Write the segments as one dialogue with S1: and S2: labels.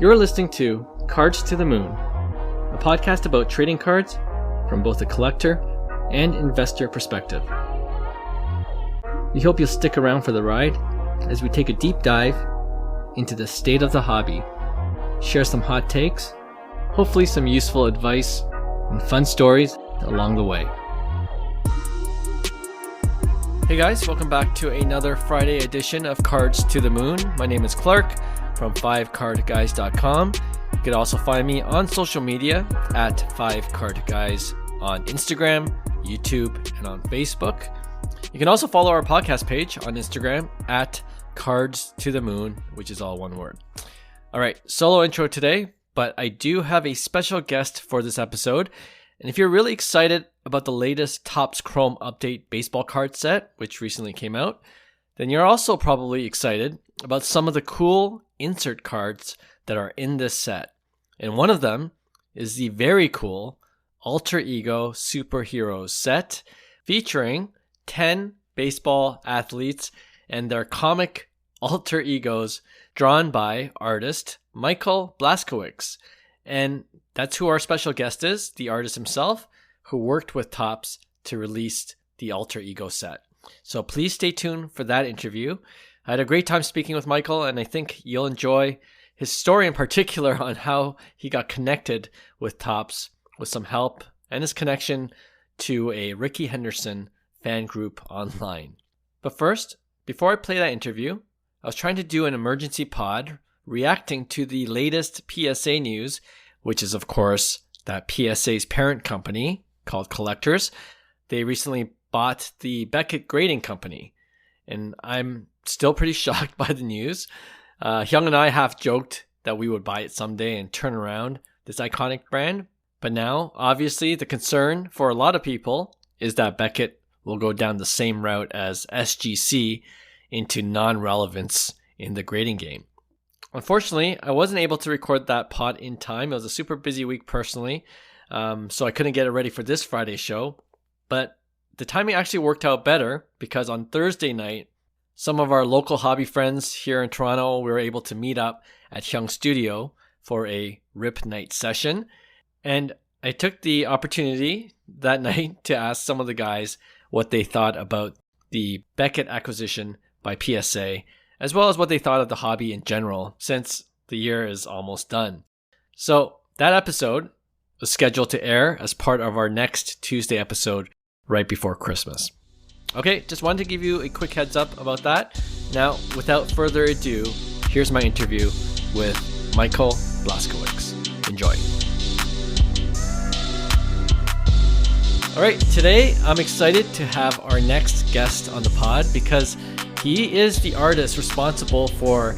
S1: You're listening to Cards to the Moon, a podcast about trading cards from both a collector and investor perspective. We hope you'll stick around for the ride as we take a deep dive into the state of the hobby, share some hot takes, hopefully some useful advice, and fun stories along the way. Hey guys, welcome back to another Friday edition of Cards to the Moon. My name is Clark from 5cardguys.com. You can also find me on social media at 5cardguys on Instagram, YouTube, and on Facebook. You can also follow our podcast page on Instagram at Cards to the Moon, which is all one word. All right, solo intro today, but I do have a special guest for this episode. And if you're really excited about the latest Topps Chrome Update baseball card set, which recently came out, then you're also probably excited about some of the cool insert cards that are in this set. And one of them is the very cool Alter Ego Superheroes set featuring 10 baseball athletes and their comic alter egos drawn by artist Michael Blaskewicz. And that's who our special guest is, the artist himself, who worked with Topps to release the Alter Ego set. So please stay tuned for that interview. I had a great time speaking with Michael, and I think you'll enjoy his story in particular on how he got connected with Topps with some help and his connection to a Rickey Henderson fan group online. But first, before I play that interview, I was trying to do an emergency pod reacting to the latest PSA news, which is of course that PSA's parent company called Collectors. They recently bought the Beckett Grading Company, and I'm still pretty shocked by the news. Hyung and I half joked that we would buy it someday and turn around this iconic brand, but now obviously the concern for a lot of people is that Beckett will go down the same route as SGC into non-relevance in the grading game. Unfortunately, I wasn't able to record that pod in time. It was a super busy week personally, so I couldn't get it ready for this Friday show. But the timing actually worked out better because on Thursday night, some of our local hobby friends here in Toronto, we were able to meet up at Hyung's studio for a RIP night session. And I took the opportunity that night to ask some of the guys what they thought about the Beckett acquisition by PSA, as well as what they thought of the hobby in general, since the year is almost done. So that episode was scheduled to air as part of our next Tuesday episode right before Christmas. Okay, just wanted to give you a quick heads up about that. Now, without further ado, here's my interview with Michael Blaskewicz. Enjoy. All right, today I'm excited to have our next guest on the pod because he is the artist responsible for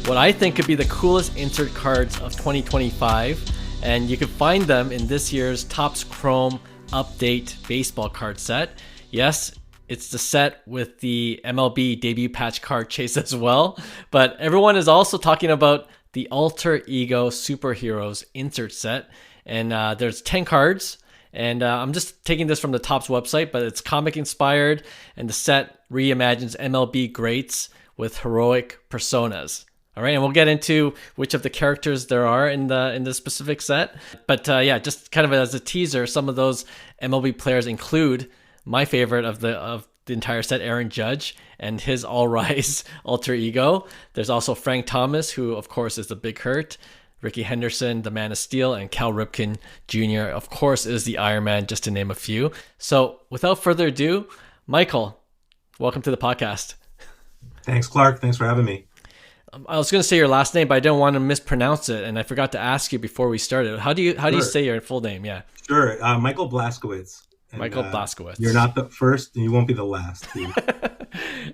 S1: what I think could be the coolest insert cards of 2025, and you can find them in this year's Topps Chrome Update baseball card set. Yes, it's the set with the MLB debut patch card chase as well, but everyone is also talking about the Alter Ego Superheroes insert set, and there's 10 cards. And I'm just taking this from the Topps website, but it's comic inspired, and the set reimagines MLB greats with heroic personas. All right, and we'll get into which of the characters there are in the specific set. But yeah, just kind of as a teaser, some of those MLB players include my favorite of the entire set, Aaron Judge, and his all-rise alter ego. There's also Frank Thomas, who of course is the Big Hurt. Rickey Henderson, the Man of Steel, and Cal Ripken Jr., of course, is the Iron Man, just to name a few. So without further ado, Michael, welcome to the podcast.
S2: Thanks, Clark. Thanks for having me.
S1: I was going to say your last name, but I don't want to mispronounce it, and I forgot to ask you before we started. How do you say your full name? Yeah.
S2: Sure. Michael Blaskewicz. And,
S1: Michael Blaskewicz.
S2: You're not the first, and you won't be the last.
S1: Yeah,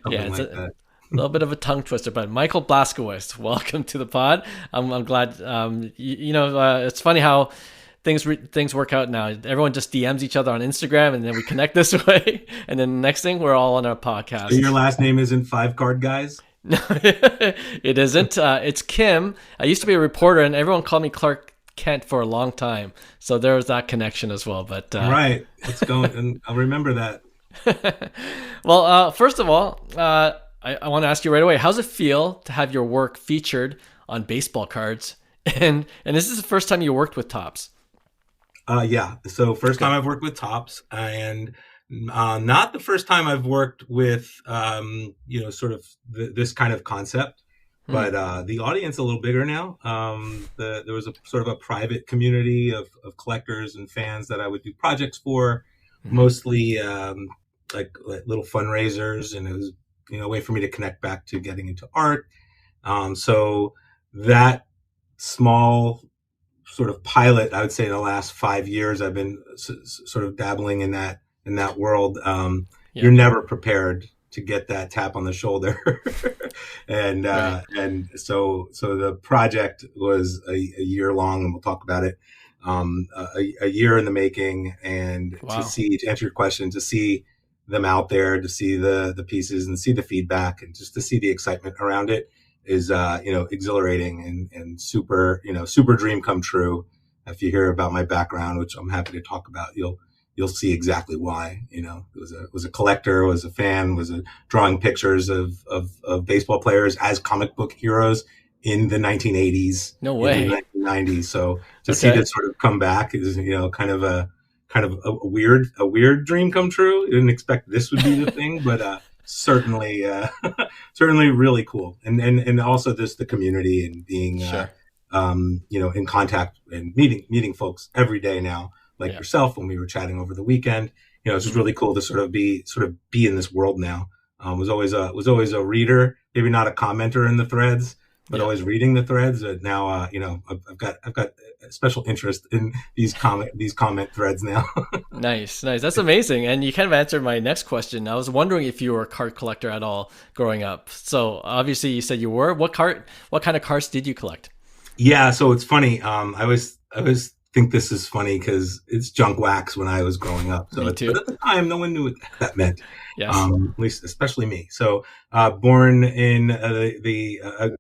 S1: it's a little bit of a tongue twister, but Michael Blaskewicz, welcome to the pod. I'm glad. It's funny how things work out now. Everyone just DMs each other on Instagram, and then we connect this way, and then the next thing we're all on our podcast.
S2: So your last name isn't 5 Card Guys?
S1: No, it isn't. It's Kim. I used to be a reporter, and everyone called me Clark Kent for a long time. So there was that connection as well. But
S2: right, let's go, and I'll remember that.
S1: Well, first of all, I want to ask you right away, how's it feel to have your work featured on baseball cards And this is the first time you worked with Tops.
S2: Yeah. So first
S1: Okay.
S2: time I've worked with Tops, and not the first time I've worked with, sort of this kind of concept.
S1: Hmm.
S2: But the audience a little bigger now. There was a sort of a private community of collectors and fans that I would do projects for,
S1: Hmm.
S2: mostly like little fundraisers, and it was a way for me to connect back to getting into art. So that small sort of pilot, I would say in the last 5 years, I've been sort of dabbling in that world.
S1: Yeah.
S2: You're never prepared to get that tap on the shoulder,
S1: Right.
S2: and so the project was a year long, and we'll talk about it. A year in the making, and
S1: Wow.
S2: to answer your question, to see them out there, to see the pieces and see the feedback, and just to see the excitement around it is exhilarating and super super dream come true. If you hear about my background, which I'm happy to talk about, you'll see exactly why. Was a collector, was a fan, was a drawing pictures of baseball players as comic book heroes in the 1980s,
S1: No
S2: in the
S1: way.
S2: 1990s. So to see
S1: Okay.
S2: this sort of come back is kind of a weird dream come true. I didn't expect this would be the thing, but certainly certainly really cool. And also just the community and being
S1: Sure.
S2: in contact and meeting folks every day now, like
S1: Yeah.
S2: yourself when we were chatting over the weekend. It's just
S1: Hmm.
S2: really cool to sort of be in this world now. Was always a reader, maybe not a commenter in the threads, but
S1: Yeah.
S2: always reading the threads. Now, I've got a special interest in these comment threads now.
S1: Nice, nice. That's amazing. And you kind of answered my next question. I was wondering if you were a card collector at all growing up. So obviously you said you were. What kind of cards did you collect?
S2: Yeah, so it's funny. I always think this is funny because it's junk wax when I was growing up.
S1: Me
S2: But
S1: too.
S2: at the time, no one knew what that meant.
S1: Yes.
S2: At least, especially me. So, born in the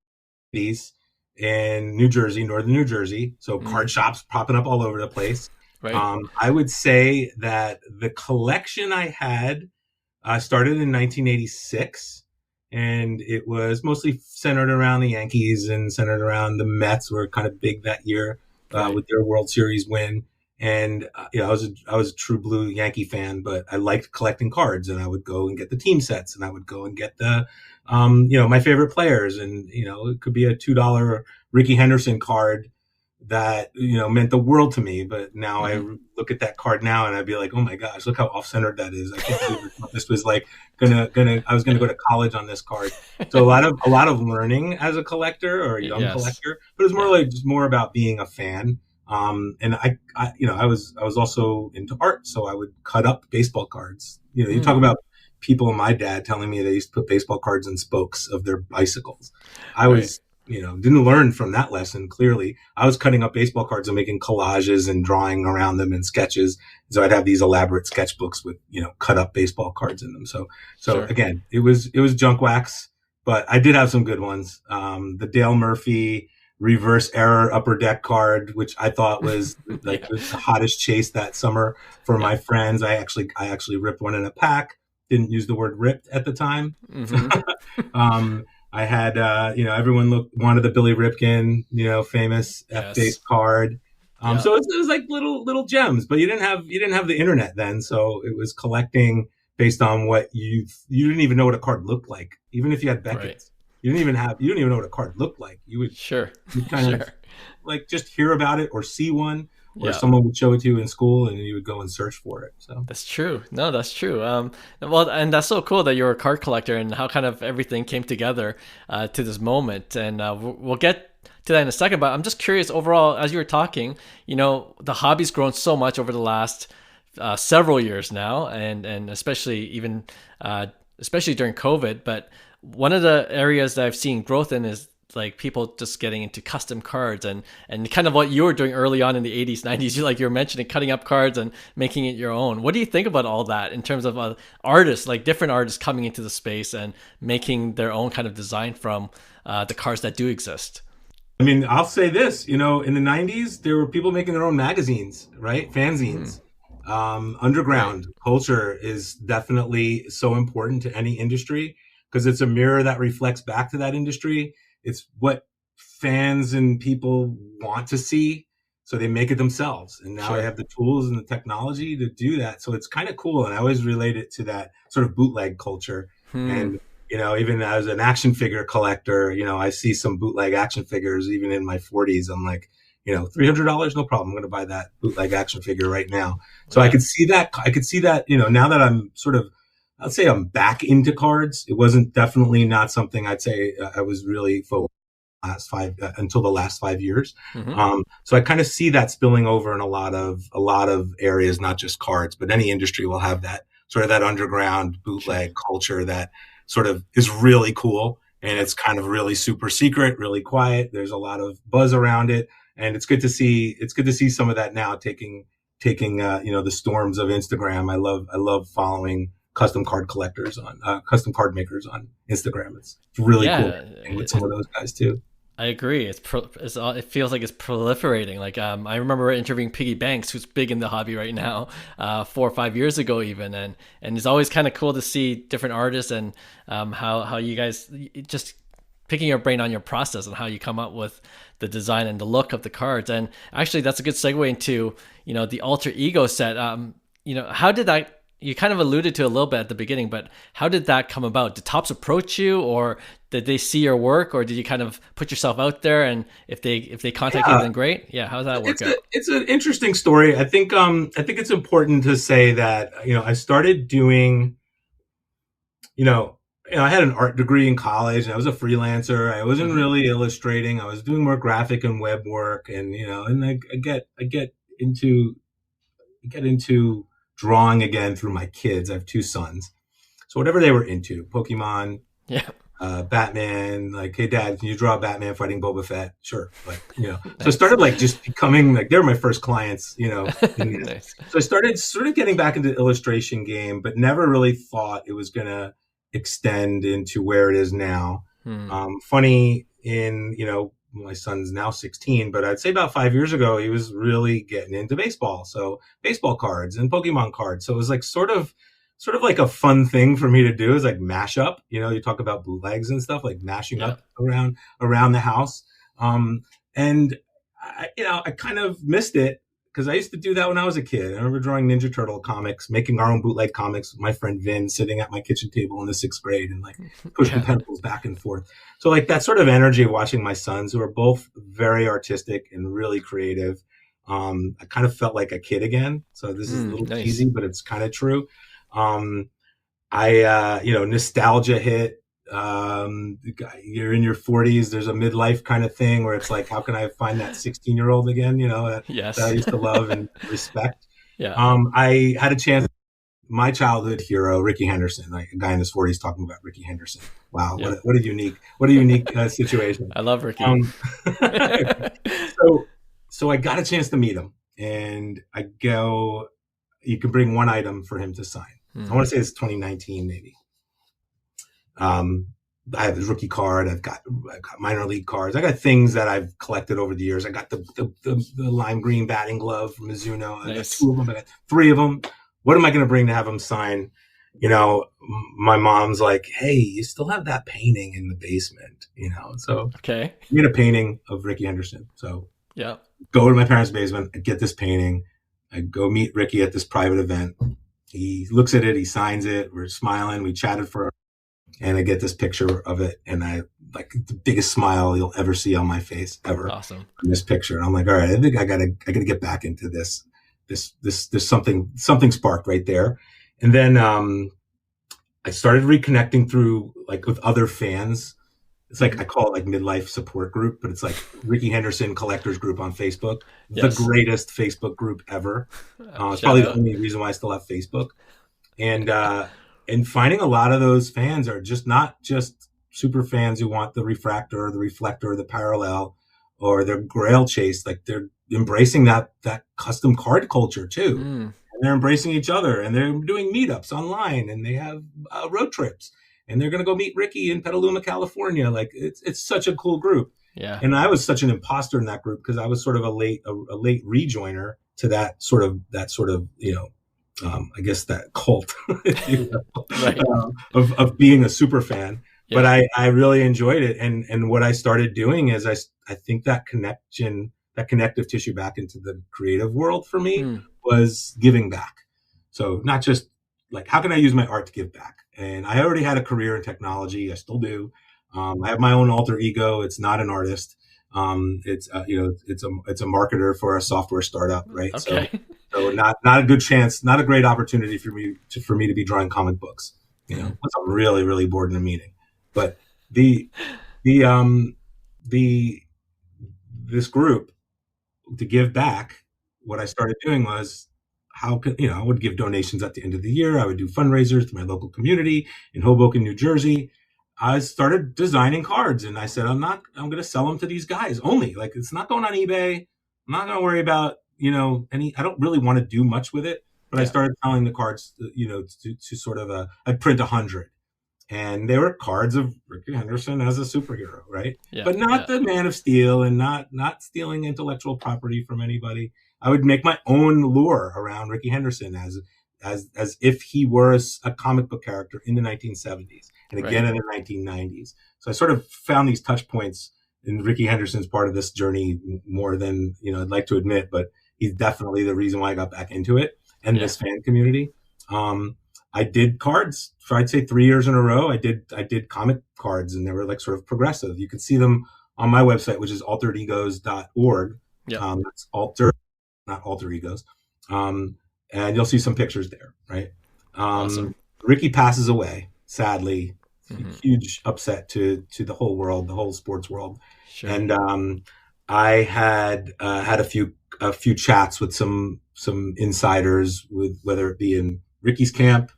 S2: 80s in New Jersey, northern New Jersey. So
S1: Mm,
S2: card shops popping up all over the place.
S1: right.
S2: I would say that the collection I had started in 1986, and it was mostly centered around the Yankees and centered around the Mets were kind of big that year
S1: Right.
S2: with their World Series win. And I was a true blue Yankee fan, but I liked collecting cards, and I would go and get the team sets, and I would go and get the my favorite players, and it could be a $2 Rickey Henderson card that meant the world to me. But now I
S1: Hmm.
S2: look at that card now and I'd be like, oh my gosh, look how off centered that is. I can't believe I thought this was like gonna I was gonna go to college on this card. So a lot of learning as a collector or a young
S1: Yes.
S2: collector, but it's more
S1: Yeah.
S2: like just more about being a fan. And I was also into art, so I would cut up baseball cards. You talk
S1: Mm,
S2: about people and my dad telling me they used to put baseball cards in spokes of their bicycles. I
S1: right.
S2: was didn't learn from that lesson. Clearly, I was cutting up baseball cards and making collages and drawing around them and sketches. So I'd have these elaborate sketchbooks with cut up baseball cards in them. So
S1: Sure.
S2: again, it was junk wax, but I did have some good ones. The Dale Murphy reverse error upper deck card, which I thought was like
S1: Yeah.
S2: the hottest chase that summer for
S1: Yeah.
S2: my friends. I actually ripped one in a pack. Didn't use the word ripped at the time.
S1: Hmm.
S2: I had, everyone wanted the Billy Ripken, famous F base
S1: Yes.
S2: card.
S1: Yeah.
S2: So it was like little gems, but you didn't have the internet then, so it was collecting based on what you didn't even know what a card looked like, even if you had
S1: Right.
S2: Beckett's. You didn't even know what a card looked like.
S1: Sure.
S2: You kind of
S1: Sure.
S2: like just hear about it or see one, or
S1: Yeah.
S2: someone would show it to you in school, and you would go and search for it. So
S1: That's true. No, that's true. Well, and that's so cool that you're a card collector and how kind of everything came together to this moment. And we'll get to that in a second. But I'm just curious overall, as you were talking, the hobby's grown so much over the last several years now, and especially even especially during COVID. But one of the areas that I've seen growth in is like people just getting into custom cards and kind of what you were doing early on in the 80s 90s. You were mentioning cutting up cards and making it your own. What do you think about all that in terms of artists, like different artists coming into the space and making their own kind of design from the cards that do exist?
S2: I mean, I'll say this, in the 90s, there were people making their own magazines, right?
S1: Hmm.
S2: Fanzines.
S1: Right.
S2: Underground culture is definitely so important to any industry because it's a mirror that reflects back to that industry. It's what fans and people want to see. So they make it themselves. And now they have the tools and the technology to do that. So it's kind of cool. And I always relate it to that sort of bootleg culture. And, even as an action figure collector, I see some bootleg action figures, even in my 40s. I'm like, $300, no problem. I'm going to buy that bootleg action figure right now. So I could see that. Now that I'm I'd say I'm back into cards. It wasn't definitely not something I'd say I was really focused until the last 5 years. So I kind of see that spilling over in a lot of areas, not just cards, but any industry will have that sort of that underground bootleg culture that sort of is really cool. And it's kind of really super secret, really quiet. There's a lot of buzz around it. And it's good to see some of that now taking the storms of Instagram. I love following custom card makers on Instagram. It's really cool with some of those guys too.
S1: I agree. It feels like it's proliferating. Like I remember interviewing Piggy Banks, who's big in the hobby right now, 4 or 5 years ago even, and it's always kind of cool to see different artists and how you guys just picking your brain on your process and how you come up with the design and the look of the cards. And actually, that's a good segue into the alter ego set. How did that? You kind of alluded to a little bit at the beginning, but how did that come about? Did Topps approach you, or did they see your work, or did you kind of put yourself out there? And if they contact you, then great. Yeah, how does that work out?
S2: It's an interesting story. I think it's important to say that I started doing, I had an art degree in college, and I was a freelancer. I wasn't really illustrating. I was doing more graphic and web work, and and I get into drawing again through my kids. I have 2 sons. So whatever they were into, Pokemon, Batman, like, hey dad, can you draw Batman fighting Boba Fett? Sure. Like, nice. So I started just becoming they were my first clients, Nice. So I started sort of getting back into the illustration game, but never really thought it was going to extend into where it is now. Funny my son's now 16, but I'd say about 5 years ago, he was really getting into baseball. So baseball cards and Pokemon cards. So it was sort of like a fun thing for me to do, is mash up, you talk about bootlegs and stuff, like mashing up around the house. And I kind of missed it, because I used to do that when I was a kid. I remember drawing Ninja Turtle comics, making our own bootleg comics with my friend Vin, sitting at my kitchen table in the 6th grade and pushing pencils back and forth. So that sort of energy of watching my sons, who are both very artistic and really creative, I kind of felt like a kid again. So this is a little cheesy, but it's kind of true. Nostalgia hit. You're in your 40s. There's a midlife kind of thing where it's like, how can I find that 16-year-old again? That I used to love and respect. I had a chance. My childhood hero, Rickey Henderson, a guy in his 40s talking about Rickey Henderson. Wow, what a unique situation.
S1: I love Rickey.
S2: So I got a chance to meet him, and I go, you can bring one item for him to sign. I want to say it's 2019, maybe. I have his rookie card. I've got minor league cards. I got things that I've collected over the years. I got the lime green batting glove from Mizuno. I got 2 of them. I got 3 of them. What am I going to bring to have him sign? My mom's like, hey, you still have that painting in the basement, So
S1: okay,
S2: I made a painting of Rickey Henderson. So go to my parents' basement. I get this painting. I go meet Rickey at this private event. He looks at it. He signs it. We're smiling. We chatted for, and I get this picture of it, and I the biggest smile you'll ever see on my face ever.
S1: Awesome.
S2: In this picture, and I'm like, all right, I think I gotta get back into this. There's something sparked right there, and then I started reconnecting through with other fans. It's I call it midlife support group, but it's Rickey Henderson Collectors Group on Facebook. Yes. The greatest Facebook group ever. It's probably the only reason why I still have Facebook. And finding a lot of those fans are not just super fans who want the refractor or the reflector or the parallel or their grail chase. They're embracing that custom card culture too. And they're embracing each other, and they're doing meetups online, and they have road trips. And they're going to go meet Rickey in Petaluma, California. It's such a cool group.
S1: Yeah.
S2: And I was such an imposter in that group, because I was sort of a late rejoiner to that sort of I guess that cult, if you will,
S1: right.
S2: Of being a super fan. but
S1: Yeah.
S2: I really enjoyed it. And what I started doing is I think that connective tissue back into the creative world for me
S1: Mm.
S2: was giving back. So not just like, how can I use my art to give back? And I already had a career in technology. I still do. I have my own alter ego. It's not an artist. It's a marketer for a software startup, right?
S1: Okay.
S2: So not a good chance, not a great opportunity for me to be drawing comic books.
S1: Mhm.
S2: Once I'm really really bored in a meeting. But the the the this group, to give back, what I started doing was, I would give donations at the end of the year. I would do fundraisers to my local community in Hoboken, New Jersey. I started designing cards, and I said, I'm going to sell them to these guys only. Like, it's not going on eBay. I'm not going to worry about, I don't really want to do much with it, but I
S1: Yeah.
S2: started selling the cards, to sort of I'd print 100. And they were cards of Rickey Henderson as a superhero, right?
S1: Yeah.
S2: But not the Man of Steel, and not stealing intellectual property from anybody. I would make my own lore around Rickey Henderson as if he were a comic book character in the 1970s and again in the 1990s. So I sort of found these touch points, and Rickey Henderson's part of this journey more than I'd like to admit, but he's definitely the reason why I got back into it and this fan community. I did cards for, I'd say, 3 years in a row. I did comic cards, and they were like sort of progressive. You can see them on my website, which is alteredegos.org.
S1: Yeah.
S2: That's alter, not alter egos. And you'll see some pictures there, right?
S1: Awesome.
S2: Rickey passes away, sadly.
S1: Mm-hmm.
S2: Huge upset to the whole world, the whole sports world.
S1: Sure.
S2: And I had a few chats with some insiders, with whether it be in Rickey's camp,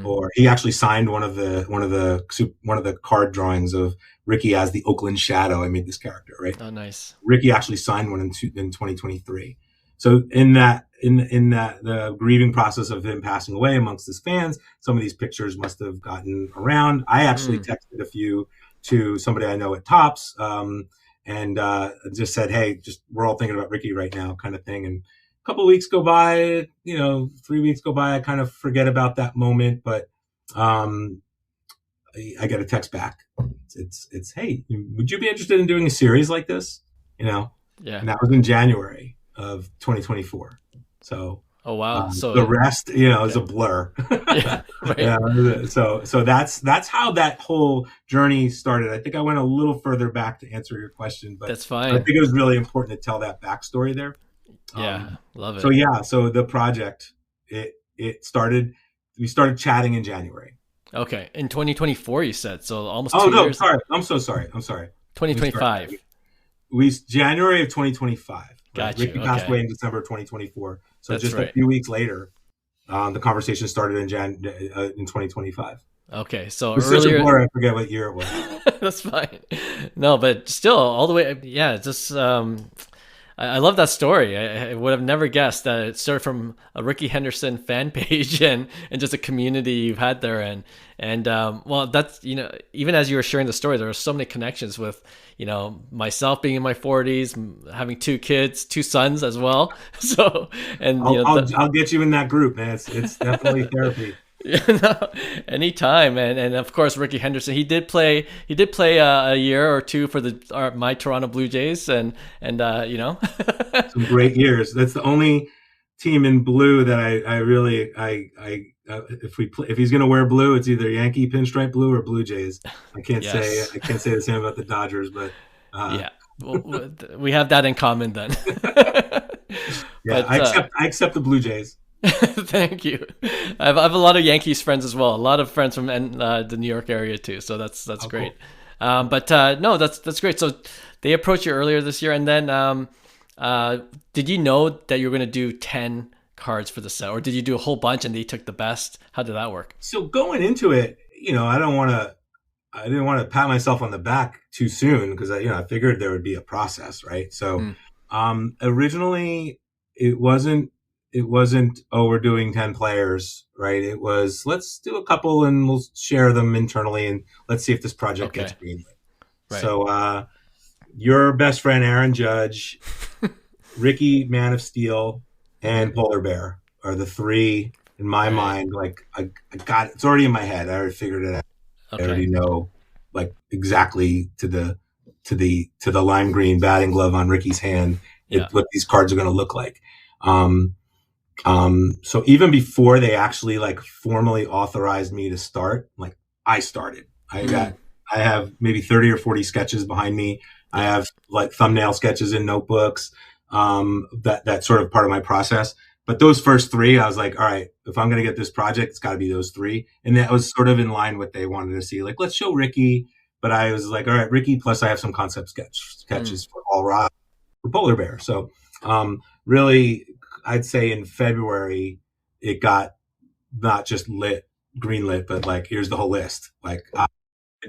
S2: or he actually signed one of the card drawings of Rickey as the Oakland Shadow. I made this character, right?
S1: Oh, nice.
S2: Rickey actually signed one in 2023. So in that the grieving process of him passing away amongst his fans, some of these pictures must have gotten around. I actually texted a few to somebody I know at Topps, and just said, "Hey, we're all thinking about Rickey right now," kind of thing. And a couple of weeks go by, 3 weeks go by. I kind of forget about that moment, but I get a text back. It's hey, would you be interested in doing a series like this?
S1: Yeah.
S2: And that was in January of 2024. So,
S1: oh wow, so
S2: the rest, is a blur.
S1: Yeah, right.
S2: So that's how that whole journey started. I think I went a little further back to answer your question, but
S1: that's fine.
S2: I think it was really important to tell that backstory there.
S1: Yeah, love it.
S2: So the project, it started. We started chatting in January.
S1: Okay, in 2024, you said, so almost 2
S2: years. Oh no,
S1: years.
S2: sorry. I'm so sorry.
S1: 2025.
S2: January of 2025.
S1: Got
S2: Rickey
S1: you.
S2: passed away in December of 2024. So
S1: that's
S2: just
S1: right.
S2: A few weeks later, the conversation started in 2025.
S1: Okay, so
S2: it was
S1: earlier,
S2: such a blur, I forget what year it was.
S1: That's fine. No, but still, all the way, yeah. Just I love that story. I would have never guessed that it started from a Rickey Henderson fan page and just a community you've had there. And well, that's, even as you were sharing the story, there are so many connections with, myself being in my 40s, having 2 kids, 2 sons as well. So, and
S2: I'll get you in that group, man. It's definitely therapy.
S1: No, anytime, and of course Rickey Henderson. He did play a year or 2 for my Toronto Blue Jays, and
S2: some great years. That's the only team in blue that I really if he's gonna wear blue, it's either Yankee pinstripe blue or Blue Jays. I can't say the same about the Dodgers, but
S1: yeah, well, we have that in common then.
S2: Yeah, but, I accept the Blue Jays.
S1: Thank you. I have a lot of Yankees friends as well. A lot of friends from the New York area too. So that's great. Cool. But no, that's great. So they approached you earlier this year, and then did you know that you were going to do 10 cards for the set, or did you do a whole bunch and they took the best? How did that work?
S2: So going into it, I didn't want to pat myself on the back too soon, because I figured there would be a process, right? So originally it wasn't, oh, we're doing 10 players, right? It was, let's do a couple and we'll share them internally and let's see if this project gets greenlit. Right. So your best friend Aaron Judge, Rickey, Man of Steel, and Polar Bear are the 3 in my mind. Like I got, it's already in my head. I already figured it out. I already know like exactly to the lime green batting glove on Rickey's hand, what these cards are going to look like. So even before they actually like formally authorized me to start, like I started. I have maybe 30 or 40 sketches behind me. I have like thumbnail sketches in notebooks. That's sort of part of my process. But those first three, I was like, all right, if I'm going to get this project, it's got to be those three. And that was sort of in line with what they wanted to see. Like, let's show Rickey. But I was like, all right, Rickey, plus I have some concept sketches for All Rock, for Polar Bear. So really, I'd say in February, it got not just greenlit, but like, here's the whole list. Like, I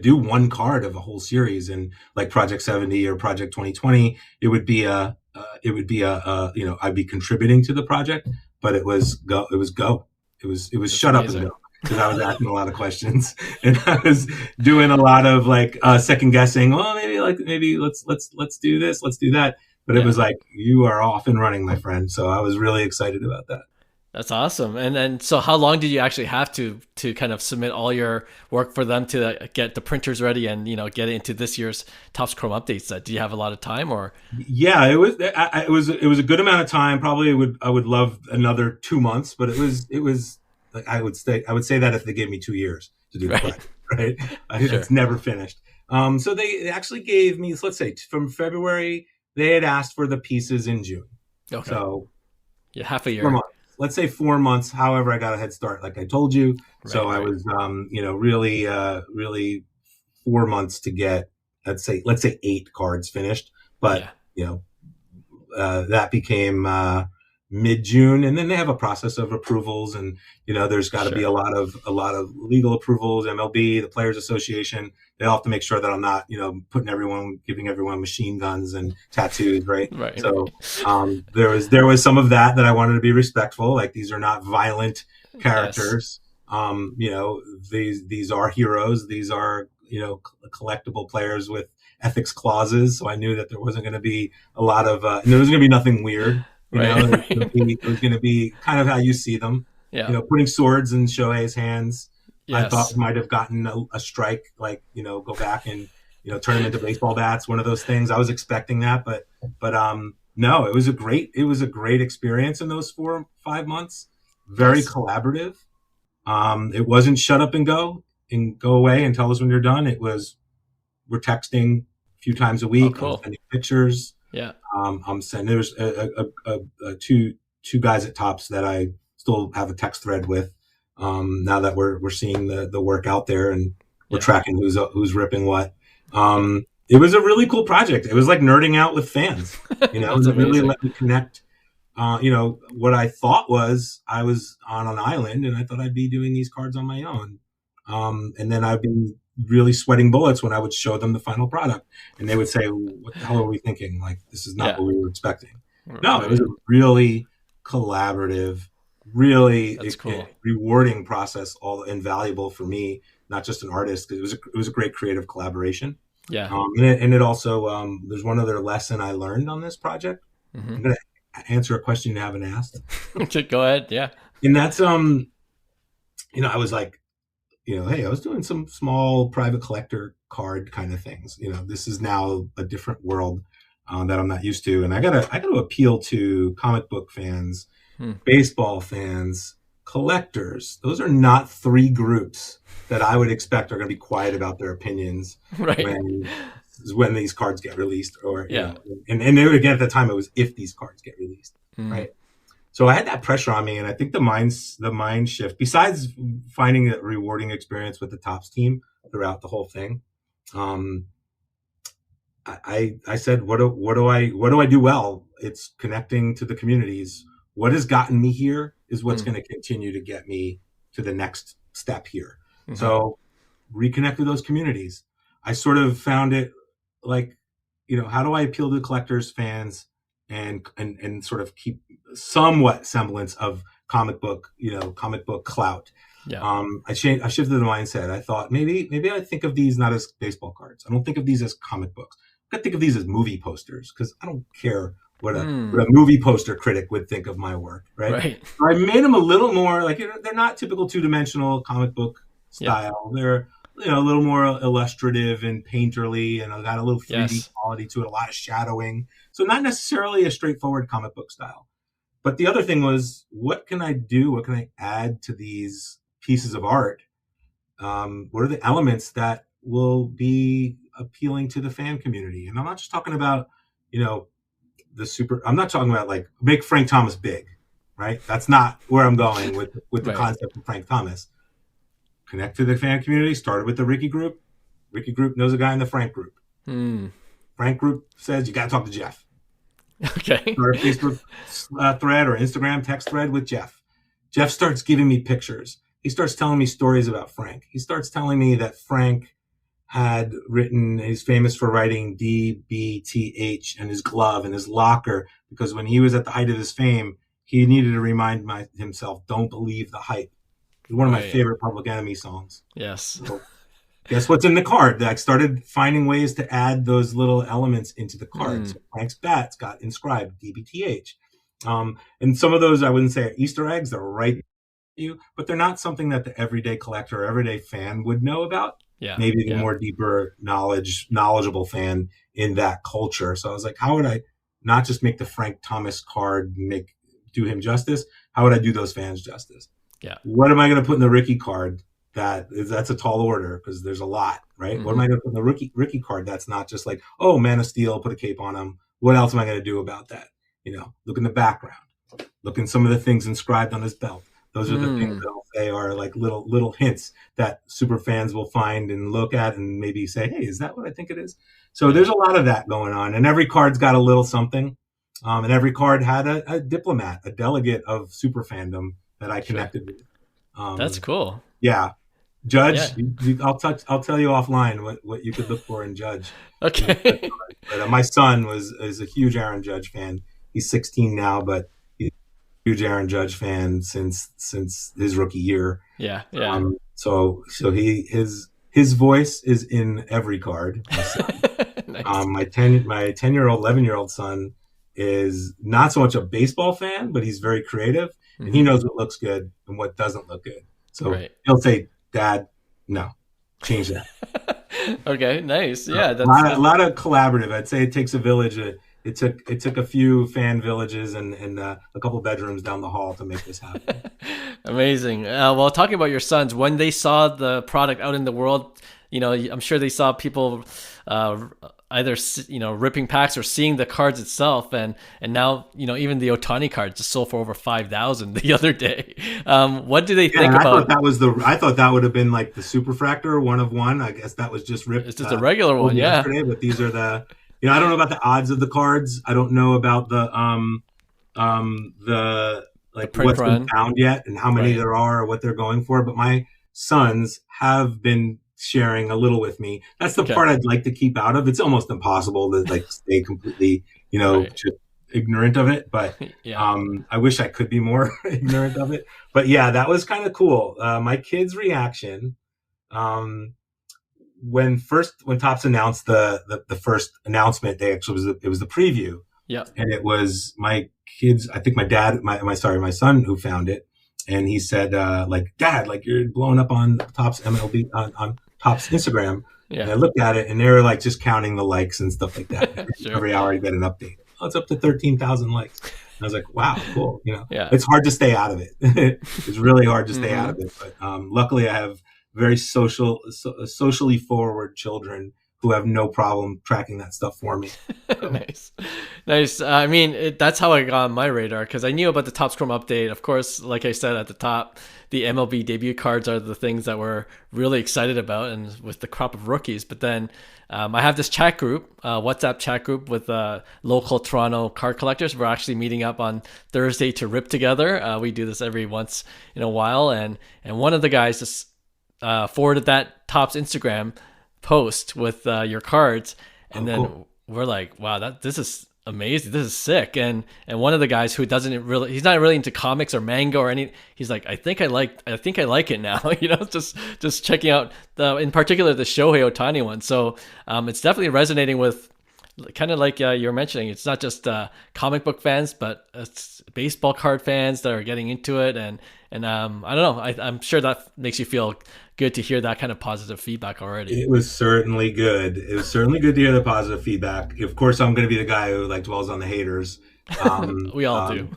S2: do one card of a whole series, and like Project 70 or Project 2020, it would be I'd be contributing to the project, but it was go. It was That's shut amazing. Up and go, because I was asking a lot of questions and I was doing a lot of like second guessing. Well, maybe let's do this, let's do that. But it was like, you are off and running, my friend. So I was really excited about that.
S1: That's awesome. And then, so how long did you actually have to kind of submit all your work for them to get the printers ready and, get it into this year's Topps Chrome updates? Do you have a lot of time, or? Yeah,
S2: it was a good amount of time. Probably I would love another 2 months, but it was like, I would say that if they gave me 2 years to do the project, right? Sure. It's never finished. So they actually gave me, let's say from February, they had asked for the pieces in June. Okay. So
S1: half a year.
S2: 4 months. Let's say 4 months. However, I got a head start, like I told you. Right, so I was, really 4 months to get, let's say 8 cards finished. But that became mid-June, and then they have a process of approvals, and there's got to be a lot of legal approvals. MLB, the Players Association, they all have to make sure that I'm not giving everyone machine guns and tattoos, right? Right. So there was some of that I wanted to be respectful. Like, these are not violent characters. Yes. These are heroes. These are collectible players with ethics clauses. So I knew that there wasn't going to be a lot of there was going to be nothing weird. It was going to be kind of how you see them. Yeah. Putting swords in Shohei's hands. Yes. I thought might have gotten a strike, like, go back and, turn them into baseball bats, one of those things. I was expecting that, but no, it was a great experience in those 4 or 5 months. Very collaborative. It wasn't shut up and go away and tell us when you're done. It was, we're texting a few times a week. Oh, cool. I'm sending pictures. Yeah. I'm sending, there's two guys at Topps that I still have a text thread with. Now that we're seeing the work out there, and we're tracking who's ripping what. It was a really cool project. It was like nerding out with fans, it really let me connect. What I thought was I was on an island and I thought I'd be doing these cards on my own. And then I'd be really sweating bullets when I would show them the final product, and they would say, what the hell are we thinking? Like, this is not what we were expecting. Right. No, it was a really collaborative, really cool. Rewarding process, all invaluable for me, not just an artist. It was a great creative collaboration. Yeah. And it also, there's one other lesson I learned on this project. Mm-hmm. I'm going to answer a question you haven't asked.
S1: Go ahead. Yeah.
S2: And that's, I was like, hey, I was doing some small private collector card kind of things. This is now a different world that I'm not used to. And I gotta appeal to comic book fans, baseball fans, collectors. Those are not 3 groups that I would expect are going to be quiet about their opinions when these cards get released, or and again, at the time it was if these cards get released, right? So I had that pressure on me, and I think the mind shift, besides finding a rewarding experience with the Topps team throughout the whole thing, I said, what do I do well? It's connecting to the communities. What has gotten me here is what's going to continue to get me to the next step here. Mm-hmm. So reconnect with those communities. I sort of found it like, how do I appeal to collectors, fans, and sort of keep somewhat semblance of comic book clout. Yeah. I shifted the mindset. I thought maybe I think of these not as baseball cards. I don't think of these as comic books. I think of these as movie posters, because I don't care what a movie poster critic would think of my work, right? So I made them a little more like, they're not typical 2-dimensional comic book style. Yeah. They're a little more illustrative and painterly, and got a little 3D
S1: Yes.
S2: quality to it, a lot of shadowing. So not necessarily a straightforward comic book style. But the other thing was, what can I do? What can I add to these pieces of art? What are the elements that will be appealing to the fan community? And I'm not just talking about, I'm not talking about like make Frank Thomas big, right? That's not where I'm going with the
S1: Right.
S2: concept of Frank Thomas. Connect to the fan community. Started with the Rickey group. Rickey group knows a guy in the Frank group. Frank group says, you got to talk to Jeff.
S1: Okay.
S2: Start a Facebook thread or Instagram text thread with Jeff. Jeff starts giving me pictures. He starts telling me stories about Frank. He starts telling me that Frank had written, he's famous for writing DBTH in his glove and his locker, because when he was at the height of his fame, he needed to remind himself, don't believe the hype. It's one of my favorite Public Enemy songs.
S1: Yes.
S2: So, guess what's in the card? I started finding ways to add those little elements into the card. So Frank's bat's got inscribed DBTH. And some of those I wouldn't say are Easter eggs. They're right you, but they're not something that the everyday collector or everyday fan would know about.
S1: Yeah.
S2: Maybe the more deeper knowledgeable fan in that culture. So I was like, how would I not just make the Frank Thomas card do him justice? How would I do those fans justice?
S1: Yeah.
S2: What am I going to put in the Rickey card? That's a tall order because there's a lot, right? What am I going to put in the Rickey card? That's not just like, oh, Man of Steel, put a cape on him. What else am I going to do about that? Look in the background. Look in some of the things inscribed on his belt. Those are the things that I'll say are like little hints that super fans will find and look at and maybe say, hey, is that what I think it is? So there's a lot of that going on. And every card's got a little something. And every card had a diplomat, a delegate of super fandom that I connected with.
S1: That's cool.
S2: Yeah. Judge, I'll tell you offline what you could look for in Judge.
S1: Okay.
S2: But my son is a huge Aaron Judge fan. He's 16 now, but he's a huge Aaron Judge fan since his rookie year.
S1: Yeah.
S2: So his voice is in every card.
S1: Nice.
S2: My 10-year-old, 11-year-old son is not so much a baseball fan, but he's very creative, and he knows what looks good and what doesn't look good. So he'll say, Dad, no, change that.
S1: Okay, nice. Yeah,
S2: that's a lot of collaborative. I'd say it takes a village. It took a few fan villages and a couple bedrooms down the hall to make this happen.
S1: Amazing. Well, talking about your sons, when they saw the product out in the world, I'm sure they saw people either ripping packs or seeing the cards itself, and now even the Ohtani card just sold for over 5,000 the other day. What do they think about?
S2: I thought that would have been like the Superfractor 1 of 1. I guess that was just ripped.
S1: It's just a regular one,
S2: yesterday, but these are the I don't know about the odds of the cards. I don't know about the what's been found yet and how many there are or what they're going for. But my sons have been sharing a little with me. That's the part I'd like to keep out of. It's almost impossible to stay completely, just ignorant of it. But I wish I could be more ignorant of it. But yeah, that was kind of cool. My kids' reaction when Topps announced the first announcement, it was the preview.
S1: Yeah, and
S2: it was my kids. I think my son who found it. And he said, Dad, you're blowing up on Topps MLB on Topps Instagram. Yeah. And I looked at it, and they were just counting the likes and stuff like that. Sure. Every hour you get an update. Oh, it's up to 13,000 likes. And I was like, wow, cool. It's hard to stay out of it. It's really hard to stay out of it. But luckily, I have very socially forward children who have no problem tracking that stuff for me.
S1: Nice. I mean, that's how I got on my radar, because I knew about the Topps Chrome update. Of course, like I said at the top, the MLB debut cards are the things that we're really excited about, and with the crop of rookies. But then I have this chat group, WhatsApp chat group with local Toronto card collectors. We're actually meeting up on Thursday to rip together. We do this every once in a while, and one of the guys just forwarded that Topps Instagram post with your cards, and then we're like, wow, this is amazing, this is sick. And one of the guys who he's not really into comics or manga or any, he's like, I think I like it now. Just checking out in particular the Shohei Ohtani one. So it's definitely resonating with kind of like you were mentioning, it's not just comic book fans, but it's baseball card fans that are getting into it, and I don't know, I'm sure that makes you feel good to hear that kind of positive feedback already.
S2: It was certainly good. It was certainly good to hear the positive feedback. Of course, I'm going to be the guy who like dwells on the haters.
S1: We all do.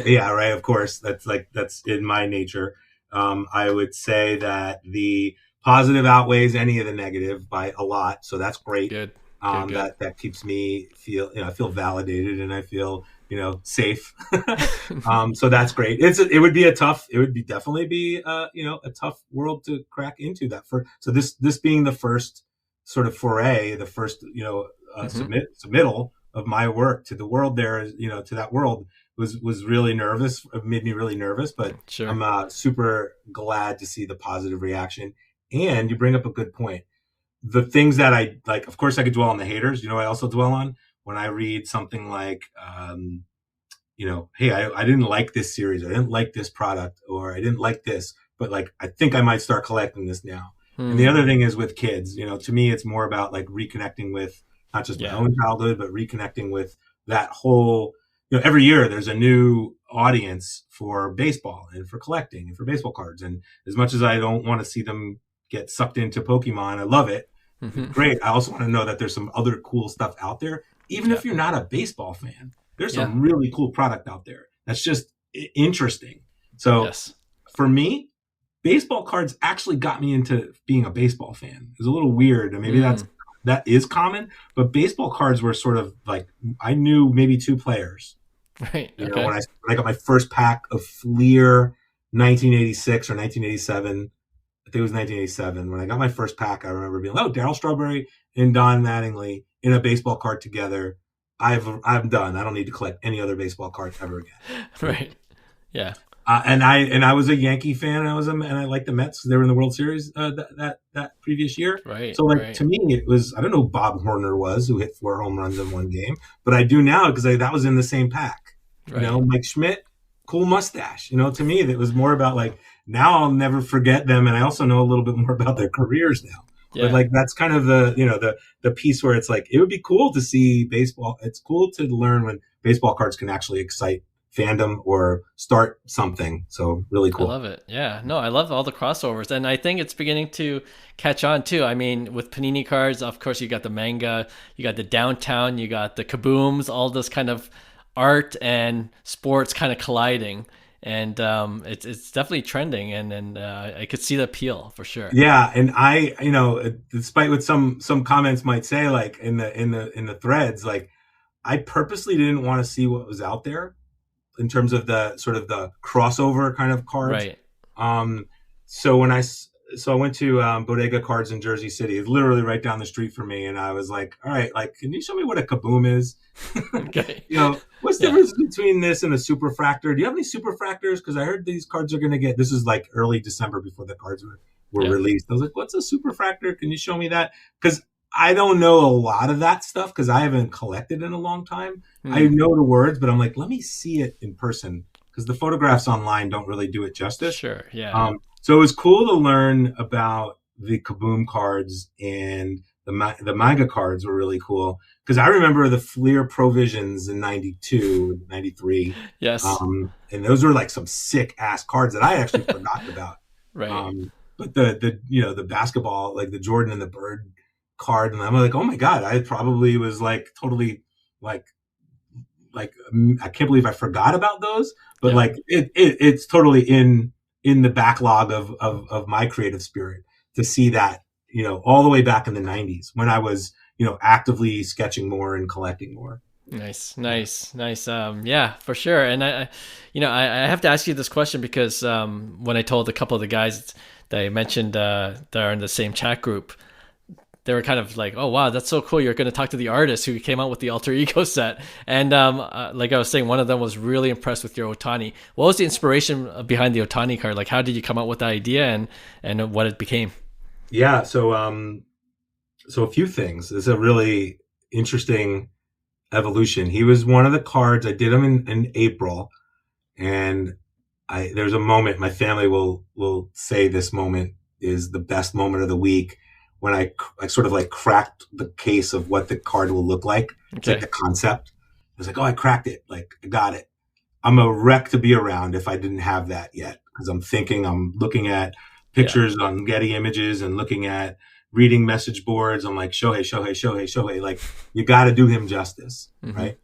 S2: Yeah, right. Of course, that's in my nature. I would say that the positive outweighs any of the negative by a lot, so that's great.
S1: Good. Good.
S2: That keeps me I feel validated and I feel safe. So that's great. It would definitely be a tough world to crack into that for. So this being the first sort of foray, the first submittal of my work to the world there, to that world was really nervous. It made me really nervous, but
S1: Sure.
S2: I'm super glad to see the positive reaction. And you bring up a good point. The things that I like, of course, I could dwell on the haters. I also dwell on when I read something like, hey, I didn't like this series, or I didn't like this product, or I didn't like this, but like, I think I might start collecting this now. And the other thing is with kids, to me, it's more about like reconnecting with not just my own childhood, but reconnecting with that whole, every year there's a new audience for baseball and for collecting and for baseball cards. And as much as I don't want to see them get sucked into Pokemon, I love it. Great. I also want to know that there's some other cool stuff out there. Even if you're not a baseball fan, there's some really cool product out there that's just interesting. So for me, baseball cards actually got me into being a baseball fan. It was a little weird, and maybe that is common, but baseball cards were sort of like, I knew maybe two players.
S1: Right.
S2: When I got my first pack of Fleer 1986 or 1987, I think it was 1987. When I got my first pack, I remember being like, oh, Darryl Strawberry and Don Mattingly in a baseball card together. I'm done. I don't need to collect any other baseball cards ever again.
S1: Right. Yeah.
S2: And I was a Yankee fan. And I liked the Mets. They were in the World Series that previous year.
S1: Right.
S2: So to me, it was, I don't know who Bob Horner was, who hit 4 home runs in one game, but I do now because that was in the same pack.
S1: Right.
S2: Mike Schmidt, cool mustache. To me, it was more about like, now I'll never forget them, and I also know a little bit more about their careers now. Yeah. But like, that's kind of the piece where it's like, it would be cool to see baseball. It's cool to learn when baseball cards can actually excite fandom or start something. So really cool.
S1: I love it. Yeah. No, I love all the crossovers, and I think it's beginning to catch on too. I mean, with Panini cards, of course, you got the manga, you got the downtown, you got the kabooms, all this kind of art and sports kind of colliding. And it's definitely trending, and I could see the appeal for sure.
S2: Yeah, and I, despite what some comments might say, like in the threads, like I purposely didn't want to see what was out there in terms of the sort of the crossover kind of cards.
S1: Right.
S2: So I went to Bodega Cards in Jersey City. It's literally right down the street from me, and I was like, all right, like, can you show me what a kaboom is?
S1: Okay.
S2: What's the difference between this and a superfractor? Do you have any superfractors? Because I heard these cards are going to get, this is like early December before the cards were released. I was like, what's a superfractor? Can you show me that? Because I don't know a lot of that stuff because I haven't collected in a long time. I know the words, but I'm like, let me see it in person, because the photographs online don't really do it justice.
S1: Sure, yeah.
S2: So it was cool to learn about the kaboom cards, and the manga cards were really cool. Because I remember the Fleer Provisions in 92, 93.
S1: Yes.
S2: And those were like some sick ass cards that I actually forgot about.
S1: Right.
S2: But the basketball, like the Jordan and the Bird card, and I'm like, oh my God, I probably was like totally like I can't believe I forgot about those. But like it's totally in the backlog of my creative spirit to see that, all the way back in the 90s when I was, actively sketching more and collecting more.
S1: Nice. Yeah, for sure. And I have to ask you this question because when I told a couple of the guys that I mentioned that are in the same chat group, they were kind of like, oh, wow, that's so cool. You're going to talk to the artist who came out with the Alter Ego set. And like I was saying, one of them was really impressed with your Ohtani. What was the inspiration behind the Ohtani card? Like, how did you come up with the idea and what it became?
S2: Yeah, so a few things. This is a really interesting evolution. He was one of the cards. I did him in April, and there's a moment, my family will say this moment is the best moment of the week, when I sort of like cracked the case of what the card will look like. It's like the concept. I was like, oh, I cracked it. Like, I got it. I'm a wreck to be around if I didn't have that yet, because I'm looking at pictures on Getty Images and looking at reading message boards. I'm like, Shohei. Like, you got to do him justice, right?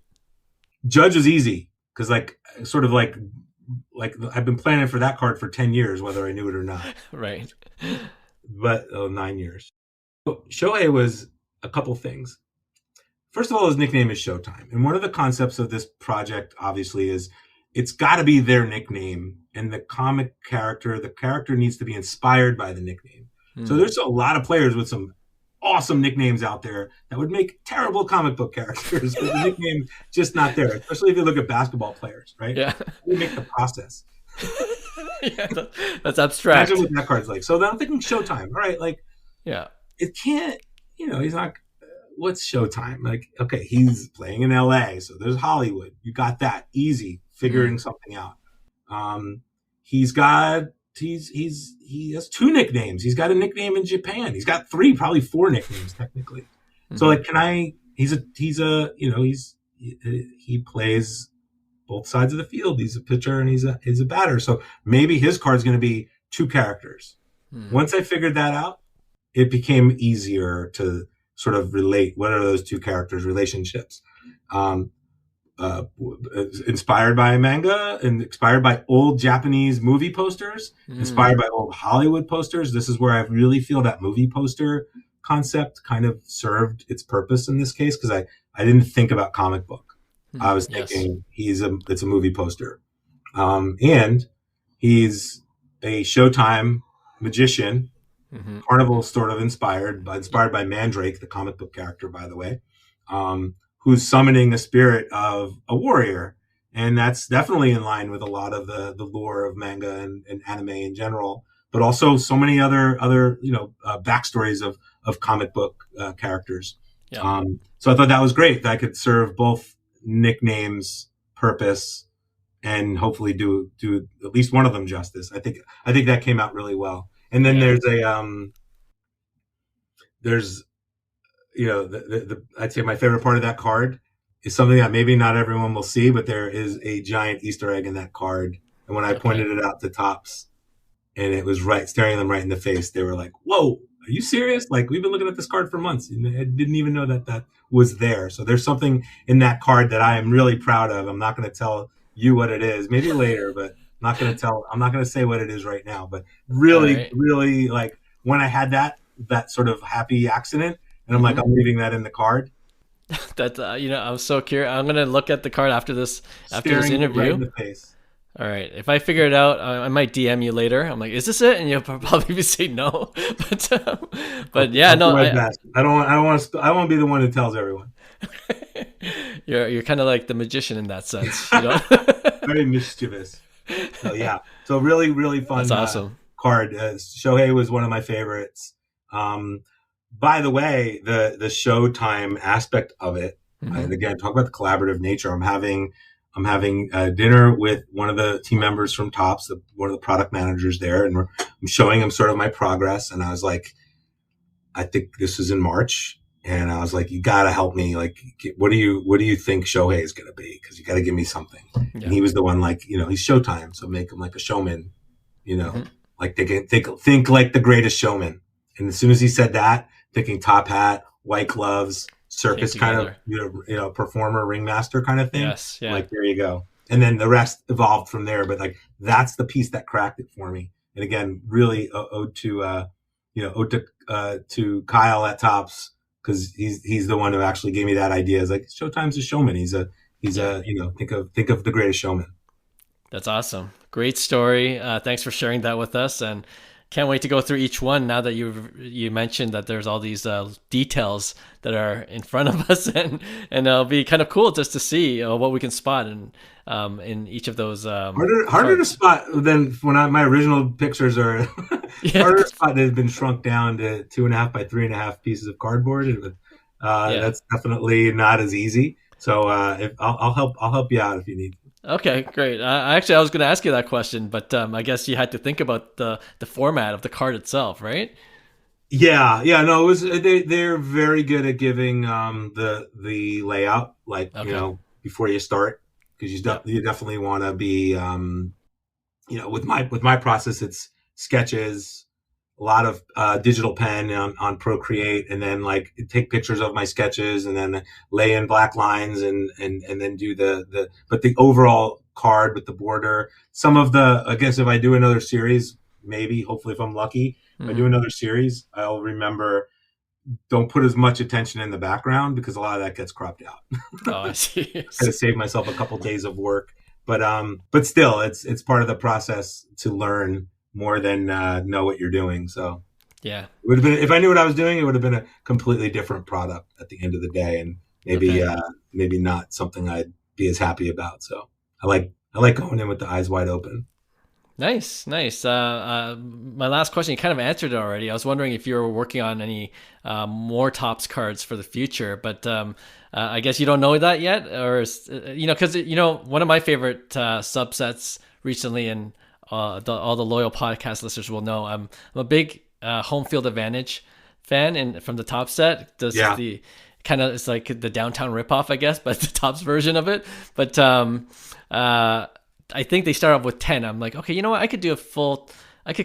S2: Judge is easy because like I've been planning for that card for 10 years, whether I knew it or not.
S1: Right.
S2: But 9 years. So Shohei was a couple things. First of all, his nickname is Sho-Time. And one of the concepts of this project, obviously, is it's got to be their nickname. And the character needs to be inspired by the nickname. So there's a lot of players with some awesome nicknames out there that would make terrible comic book characters, but the nickname's just not there, especially if you look at basketball players, right?
S1: Yeah.
S2: We make the process.
S1: Yeah, that's abstract.
S2: Imagine what that card's like. So then I'm thinking Sho-Time. All right, like,
S1: yeah,
S2: it can't, he's not, what's Sho-Time? Like, okay, he's playing in LA, so there's Hollywood. You got that. Easy, figuring something out. He has 2 nicknames. He's got a nickname in Japan. He's got 3, probably 4 nicknames technically. So like, he plays both sides of the field. He's a pitcher and he's a batter. So maybe his card's going to be 2 characters. Once I figured that out, it became easier to sort of relate. What are those 2 characters' relationships? Inspired by manga and inspired by old Japanese movie posters, inspired by old Hollywood posters. This is where I really feel that movie poster concept kind of served its purpose in this case, because I didn't think about comic book. I was thinking it's a movie poster. And he's a Showtime magician, Carnival sort of inspired by Mandrake, the comic book character, by the way, who's summoning the spirit of a warrior. And that's definitely in line with a lot of the lore of manga and anime in general, but also so many other backstories of comic book characters. Yeah. So I thought that was great. That I could serve both nicknames, purpose, and hopefully do at least one of them justice. I think that came out really well. And then there's I'd say my favorite part of that card is something that maybe not everyone will see, but there is a giant Easter egg in that card. And when I pointed it out to Topps and it was staring them right in the face, they were like, whoa, are you serious? Like, we've been looking at this card for months and I didn't even know that was there. So there's something in that card that I am really proud of. I'm not going to tell you what it is, maybe later, but I'm not going to say what it is right now, but really, really, like, when I had that sort of happy accident, and I'm like, I'm leaving that in the card.
S1: That I'm so curious. I'm gonna look at the card after this interview.
S2: Right in the face.
S1: All right. If I figure it out, I might DM you later. I'm like, is this it? And you'll probably say no. But yeah, no.
S2: I don't want to be the one who tells everyone.
S1: You're kind of like the magician in that sense.
S2: Very mischievous. So yeah. So really, really fun.
S1: That's awesome.
S2: Card. Shohei was one of my favorites. By the way, the Sho-Time aspect of it, and again, talk about the collaborative nature. I'm having dinner with one of the team members from Topps, one of the product managers there, and I'm showing him sort of my progress. And I was like, I think this was in March, and I was like, you got to help me. Like, what do you think Shohei is going to be? Because you got to give me something. Yeah. And he was the one, like, he's Sho-Time, so make him like a showman. Like think like the greatest showman. And as soon as he said that, thinking top hat, white gloves, circus kind of, performer, ringmaster kind of thing. Yes, yeah. Like, there you go. And then the rest evolved from there. But like, that's the piece that cracked it for me. And again, really ode to Kyle at Topps, because he's the one who actually gave me that idea. It's like, Showtime's a showman. He's a think of the greatest showman.
S1: That's awesome. Great story. Thanks for sharing that with us, and can't wait to go through each one now that you mentioned that there's all these details that are in front of us, and it'll be kind of cool just to see what we can spot in each of those.
S2: Harder to spot than when my original pictures are harder to spot. They've been shrunk down to 2.5 by 3.5 pieces of cardboard. That's definitely not as easy. So I'll help you out if you need.
S1: Okay, great. I was going to ask you that question, but I guess you had to think about the format of the card itself, right?
S2: Yeah, no, it was they're very good at giving the layout, like
S1: Okay.
S2: before you start, because
S1: Yeah.
S2: you definitely want to be with my process, it's sketches, a lot of digital pen on Procreate, and then like take pictures of my sketches, and then lay in black lines, and then do but the overall card with the border. Some of I guess if I do another series, maybe hopefully if I'm lucky, if I do
S1: Hmm.
S2: another series, I'll remember, don't put as much attention in the background because a lot of that gets cropped out.
S1: Oh, I see. I
S2: Try to
S1: see.
S2: save myself a couple days of work, but still, it's part of the process to learn more than know what you're doing. So
S1: Yeah.
S2: it would have been, if I knew what I was doing, it would have been a completely different product at the end of the day, and
S1: Okay.
S2: maybe not something I'd be as happy about. So I like going in with the eyes wide open.
S1: Nice, nice. My last question, you kind of answered it already. I was wondering if you were working on any more Topps cards for the future, but I guess you don't know that yet, or because one of my favorite subsets recently, and all the loyal podcast listeners will know, I'm a big home field advantage fan, and from the Top set, this is
S2: Yeah.
S1: the kind of, it's like the downtown ripoff, I guess, but the Topps version of it. But uh, I think they start off with 10. I'm like, okay, you know what? I could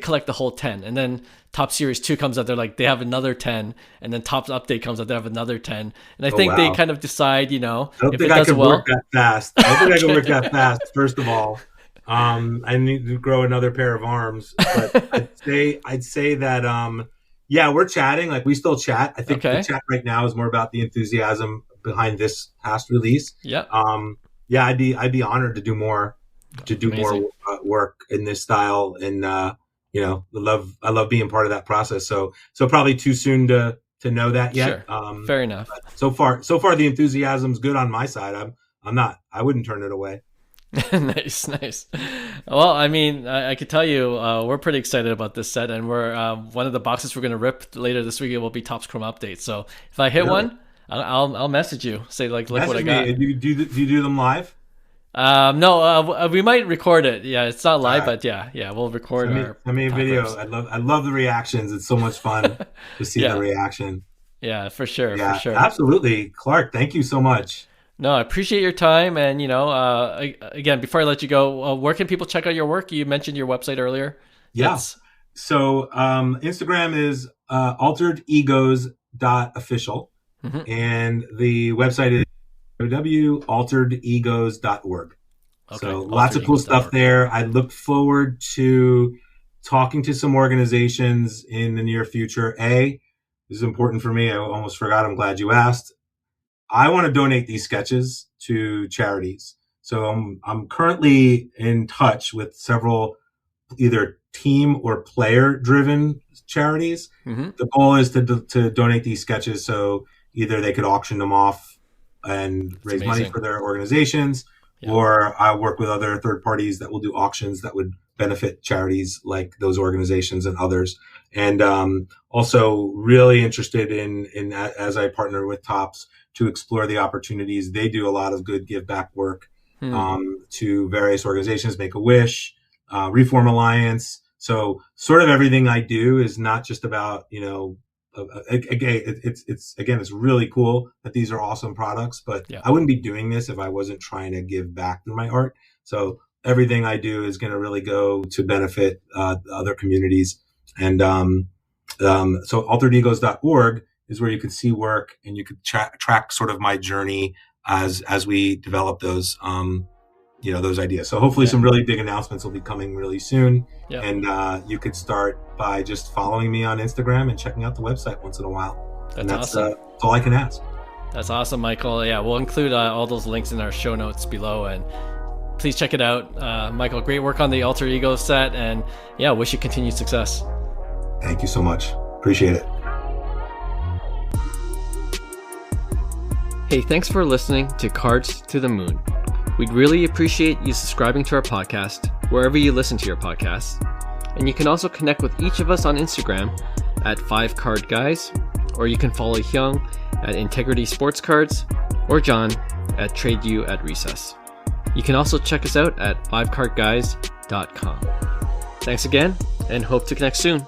S1: collect the whole 10. And then Top Series 2 comes out. They're like, they have another 10. And then Topps Update comes out. They have another 10. And I
S2: Oh
S1: think they
S2: wow.
S1: kind of decide,
S2: I don't
S1: if
S2: think
S1: it
S2: I
S1: does
S2: could work
S1: well.
S2: that fast. I don't think I could work that
S1: Okay.
S2: fast. First of all, I need to grow another pair of arms. But I'd say that yeah, we're chatting. Like we still chat. I think the
S1: Okay.
S2: chat right now is more about the enthusiasm behind this past release.
S1: Yep.
S2: Yeah, I'd be honored to do more
S1: Amazing.
S2: work in this style, and I love being part of that process. So probably too soon to know that yet.
S1: Sure. Fair enough.
S2: So far the enthusiasm's good on my side. I wouldn't turn it away.
S1: Nice, nice. Well, I mean, I could tell you, we're pretty excited about this set, and we're one of the boxes we're going to rip later this week. It will be Topps Chrome Update. So if I hit
S2: Really?
S1: one, I'll message you. Say like, look what I
S2: Message me.
S1: got.
S2: Do you do them live?
S1: No, we might record it. Yeah, it's not
S2: All
S1: live,
S2: right.
S1: but yeah, we'll record
S2: Send me a
S1: top
S2: video.
S1: rips.
S2: I love the reactions. It's so much fun to see the
S1: Yeah,
S2: reaction.
S1: yeah, for sure, for
S2: Yeah,
S1: sure.
S2: absolutely. Clark, thank you so much.
S1: No, I appreciate your time, and again, before I let you go, where can people check out your work? You mentioned your website earlier.
S2: Yeah.
S1: It's
S2: So Instagram is alteredegos.official,
S1: mhm.
S2: and the website is www.alteredegos.org.
S1: Okay.
S2: So lots of cool stuff
S1: Alteregos.org.
S2: there. I look forward to talking to some organizations in the near future. This is important for me. I almost forgot. I'm glad you asked. I want to donate these sketches to charities. So I'm currently in touch with several either team or player driven charities.
S1: Hmm.
S2: The goal is to donate these sketches so either they could auction them off and
S1: That's
S2: raise money
S1: amazing.
S2: for their organizations,
S1: Yeah.
S2: or I work with other third parties that will do auctions that would benefit charities like those organizations and others. And also really interested in as I partner with Topps to explore the opportunities. They do a lot of good give back work
S1: Hmm.
S2: to various organizations, Make a Wish, Reform Alliance. So sort of everything I do is not just about, again, it's really cool that these are awesome products, but
S1: Yeah.
S2: I wouldn't be doing this if I wasn't trying to give back through my art. So everything I do is going to really go to benefit other communities. And so alteredegos.org is where you can see work, and you could track sort of my journey as we develop those ideas. So hopefully
S1: Yeah.
S2: some really big announcements will be coming really soon.
S1: Yeah.
S2: And you could start by just following me on Instagram and checking out the website once in a while. And
S1: That's awesome.
S2: that's all I can ask.
S1: That's awesome, Michael. Yeah, we'll include all those links in our show notes below, and please check it out. Michael, great work on the Alter Ego set, and yeah, wish you continued success.
S2: Thank you so much. Appreciate it.
S1: Hey, thanks for listening to Cards to the Moon. We'd really appreciate you subscribing to our podcast wherever you listen to your podcasts. And you can also connect with each of us on Instagram at 5cardguys, or you can follow Hyung at Integrity Sports Cards, or John at TradeU at Recess. You can also check us out at 5cardguys.com. Thanks again, and hope to connect soon.